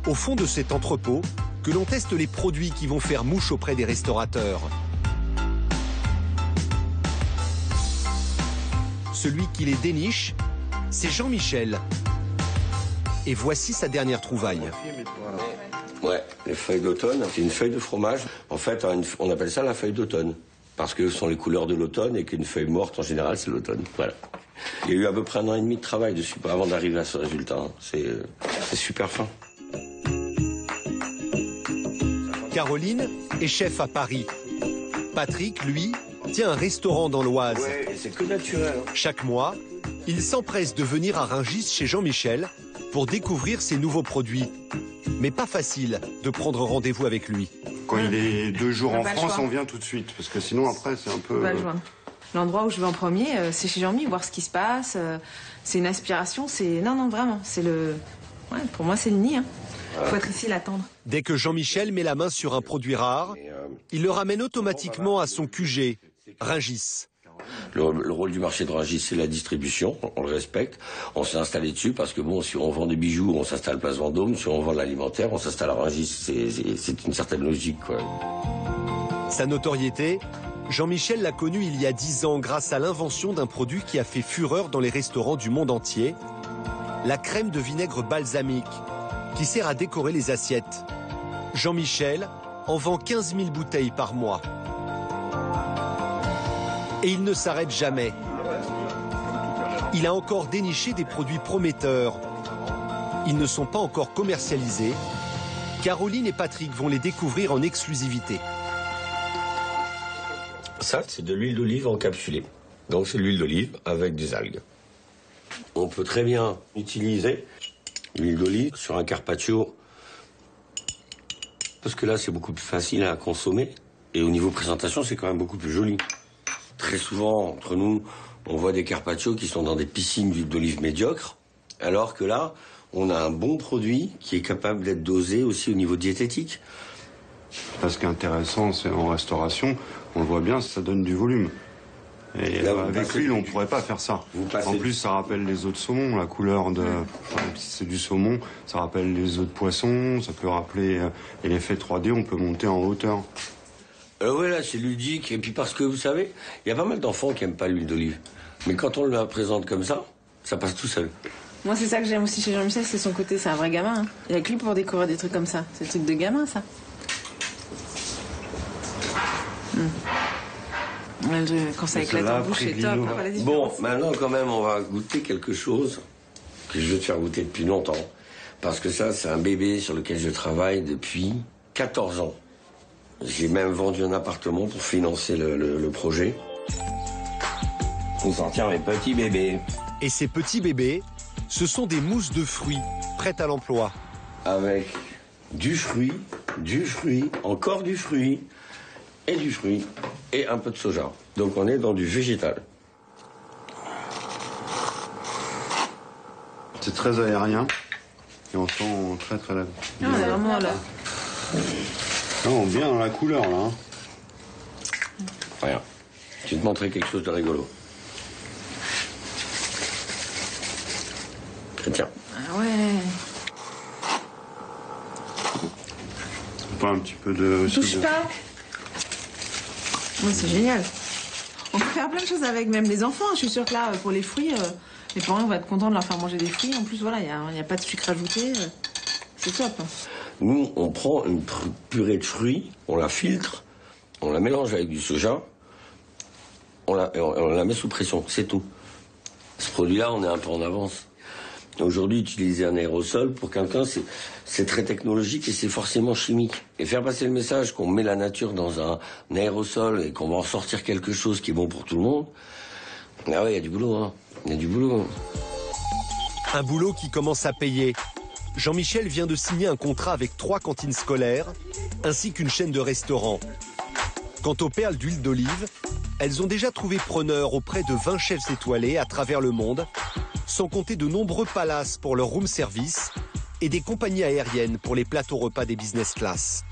au fond de cet entrepôt que l'on teste les produits qui vont faire mouche auprès des restaurateurs. Celui qui les déniche, c'est Jean-Michel. Et voici sa dernière trouvaille. Ouais, les feuilles d'automne, c'est une feuille de fromage. En fait, on appelle ça la feuille d'automne. Parce que ce sont les couleurs de l'automne et qu'une feuille morte, en général, c'est l'automne. Voilà. Il y a eu à peu près 1 an et demi de travail dessus avant d'arriver à ce résultat. C'est super fin. Caroline est chef à Paris. Patrick, lui, tient un restaurant dans l'Oise. Ouais, c'est que naturel. Chaque mois, il s'empresse de venir à Rungis chez Jean-Michel pour découvrir ses nouveaux produits. Mais pas facile de prendre rendez-vous avec lui. Quand il est 2 jours en France, on vient tout de suite, parce que sinon après c'est un peu... L'endroit où je vais en premier, c'est chez Jean-Mi, voir ce qui se passe. C'est une aspiration, c'est... Non, vraiment, c'est le... Ouais, pour moi, c'est le nid. Faut être ici, l'attendre. Dès que Jean-Michel met la main sur un produit rare, il le ramène automatiquement à son QG, Rungis. Le rôle du marché de Rungis, c'est la distribution, on le respecte. On s'est installé dessus parce que bon, si on vend des bijoux, on s'installe place Vendôme. Si on vend de l'alimentaire, on s'installe à Rungis. C'est une certaine logique, quoi. Sa notoriété, Jean-Michel l'a connu il y a 10 ans grâce à l'invention d'un produit qui a fait fureur dans les restaurants du monde entier, la crème de vinaigre balsamique, qui sert à décorer les assiettes. Jean-Michel en vend 15 000 bouteilles par mois. Et il ne s'arrête jamais. Il a encore déniché des produits prometteurs. Ils ne sont pas encore commercialisés. Caroline et Patrick vont les découvrir en exclusivité. Ça, c'est de l'huile d'olive encapsulée. Donc c'est de l'huile d'olive avec des algues. On peut très bien utiliser l'huile d'olive sur un carpaccio. Parce que là, c'est beaucoup plus facile à consommer. Et au niveau présentation, c'est quand même beaucoup plus joli. Très souvent, entre nous, on voit des carpaccios qui sont dans des piscines d'huile d'olive médiocre, alors que là, on a un bon produit qui est capable d'être dosé aussi au niveau diététique. Ce qui est intéressant, c'est en restauration, on le voit bien, ça donne du volume. Et là, avec l'huile, on ne pourrait pas faire ça. En plus, ça rappelle les os de saumon, la couleur de... si c'est du saumon, ça rappelle les os de poisson, ça peut rappeler... Et l'effet 3D, on peut monter en hauteur. Oui, là, c'est ludique. Et puis parce que, vous savez, il y a pas mal d'enfants qui n'aiment pas l'huile d'olive. Mais quand on la présente comme ça passe tout seul. Moi, c'est ça que j'aime aussi chez Jean-Michel, c'est son côté, c'est un vrai gamin. Il y a que lui pour découvrir des trucs comme ça. C'est des trucs de gamin, ça. Quand ça éclate en bouche, c'est top. Bon, maintenant, quand même, on va goûter quelque chose que je veux te faire goûter depuis longtemps. Parce que ça, c'est un bébé sur lequel je travaille depuis 14 ans. J'ai même vendu un appartement pour financer le projet. Pour sortir mes petits bébés. Et ces petits bébés, ce sont des mousses de fruits prêtes à l'emploi. Avec du fruit, encore du fruit, et un peu de soja. Donc on est dans du végétal. C'est très aérien, et on sent très très... On est vraiment là. On est bien dans la couleur, là. Hein. Rien. Je vais te montrer quelque chose de rigolo. Tiens. Ah ouais. Pas un petit peu de... Touche pas. Ouais, c'est génial. On peut faire plein de choses avec même les enfants. Je suis sûre que là, pour les fruits, les parents vont être contents de leur faire manger des fruits. En plus, voilà, il n'y a pas de sucre ajouté. C'est top. Nous, on prend une purée de fruits, on la filtre, on la mélange avec du soja, on la met sous pression, c'est tout. Ce produit-là, on est un peu en avance. Aujourd'hui, utiliser un aérosol, pour quelqu'un, c'est très technologique et c'est forcément chimique. Et faire passer le message qu'on met la nature dans un aérosol et qu'on va en sortir quelque chose qui est bon pour tout le monde, ah ouais, il y a du boulot, hein. Il y a du boulot. Un boulot qui commence à payer. Jean-Michel vient de signer un contrat avec 3 cantines scolaires, ainsi qu'une chaîne de restaurants. Quant aux perles d'huile d'olive, elles ont déjà trouvé preneur auprès de 20 chefs étoilés à travers le monde, sans compter de nombreux palaces pour leur room service et des compagnies aériennes pour les plateaux repas des business class.